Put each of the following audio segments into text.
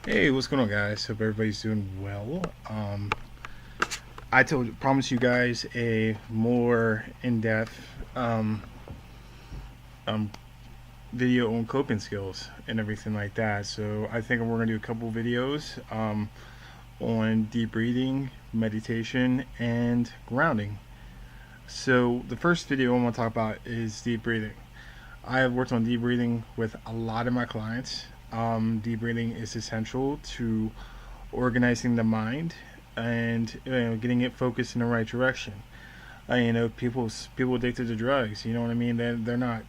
Hey, what's going on, guys? Hope everybody's doing well. I promise you guys a more in-depth um, video on coping skills and everything like that. So I think we're gonna do a couple videos on deep breathing, meditation, and grounding. So the first video I want to talk about is deep breathing. I have worked on deep breathing with a lot of my clients. Deep breathing is essential to organizing the mind and getting it focused in the right direction. People addicted to drugs. You know what I mean? They're not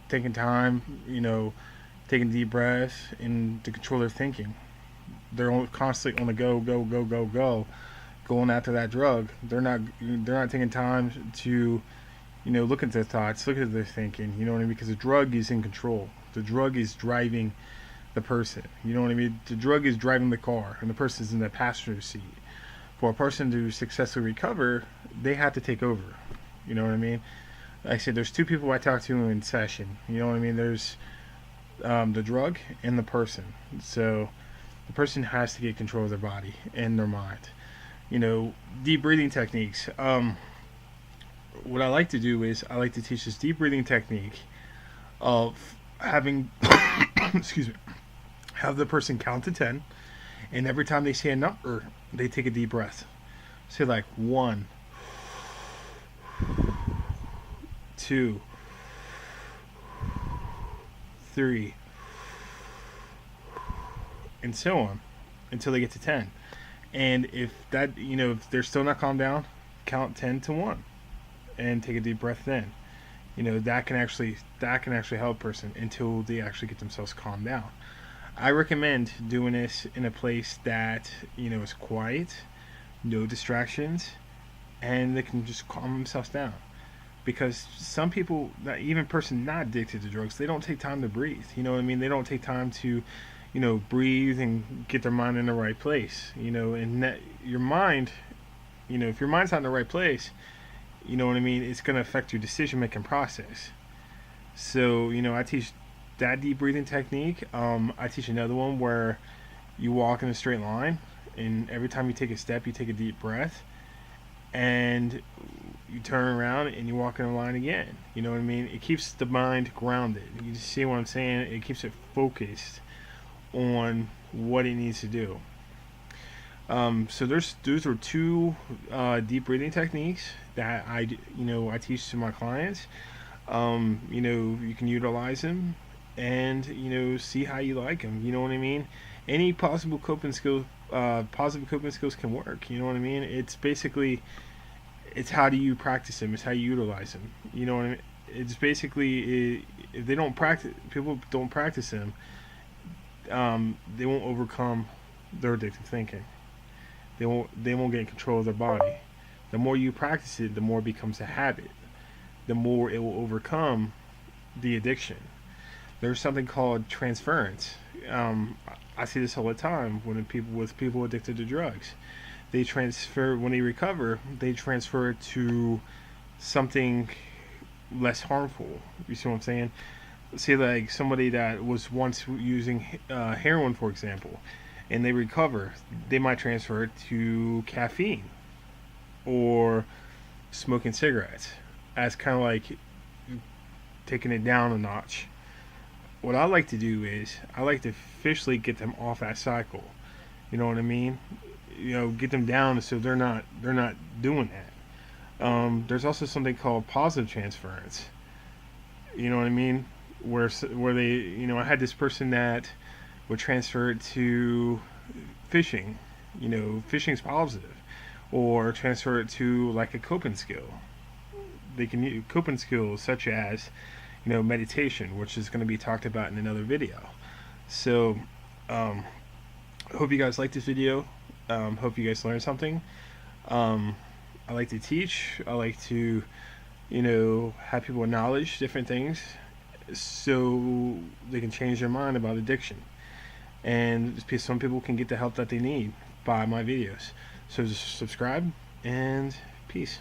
taking time. Taking deep breaths and to control their thinking. They're constantly on the go, go, go, go, go, going after that drug. They're not taking time to look at their thoughts, look at their thinking. You know what I mean? Because the drug is in control. The drug is driving the person. You know what I mean? The drug is driving the car, and the person is in the passenger seat. For a person to successfully recover, they have to take over. You know what I mean? Like I said, there's two people I talk to in session. You know what I mean? There's the drug and the person. So the person has to get control of their body and their mind. Deep breathing techniques. What I like to do is I like to teach this deep breathing technique of having, excuse me, have the person count to 10, and every time they say a number, they take a deep breath. Say like 1, 2, 3, and so on until they get to 10. And if they're still not calmed down, count 10 to 1 and take a deep breath then. That can actually help a person until they actually get themselves calmed down. I recommend doing this in a place that is quiet, no distractions, and they can just calm themselves down. Because some people, that even person not addicted to drugs, they don't take time to breathe. You know what I mean? They don't take time to, breathe and get their mind in the right place. And that your mind, if your mind's not in the right place, you know what I mean, it's going to affect your decision making process. So, I teach that deep breathing technique. I teach another one where you walk in a straight line, and every time you take a step, you take a deep breath, and you turn around and you walk in a line again. You know what I mean? It keeps the mind grounded. You see what I'm saying? It keeps it focused on what it needs to do. So those are two deep breathing techniques that I teach to my clients. You can utilize them and see how you like them. You know what I mean? Any possible coping skill, positive coping skills can work. You know what I mean? It's how do you practice them? It's how you utilize them. You know what I mean? It's basically if they don't practice, people don't practice them, they won't overcome their addictive thinking. They won't get in control of their body. The more you practice it, the more it becomes a habit. The more it will overcome the addiction. There's something called transference. I see this all the time with people addicted to drugs. They transfer when they recover. They transfer it to something less harmful. You see what I'm saying? Say like somebody that was once using heroin, for example, and they recover, they might transfer it to caffeine or smoking cigarettes as kind of like taking it down a notch. What I like to do is I like to officially get them off that cycle. You know what I mean? Get them down so they're not doing that. There's also something called positive transference. You know what I mean? Where they I had this person that would transfer it to fishing. Fishing's positive, or transfer it to like a coping skill. They can use coping skills such as meditation, which is going to be talked about in another video. So um, hope you guys like this video. Hope you guys learned something. um, I like to teach. I like to have people acknowledge different things so they can change their mind about addiction, and some people can get the help that they need by my videos. So just subscribe, and peace.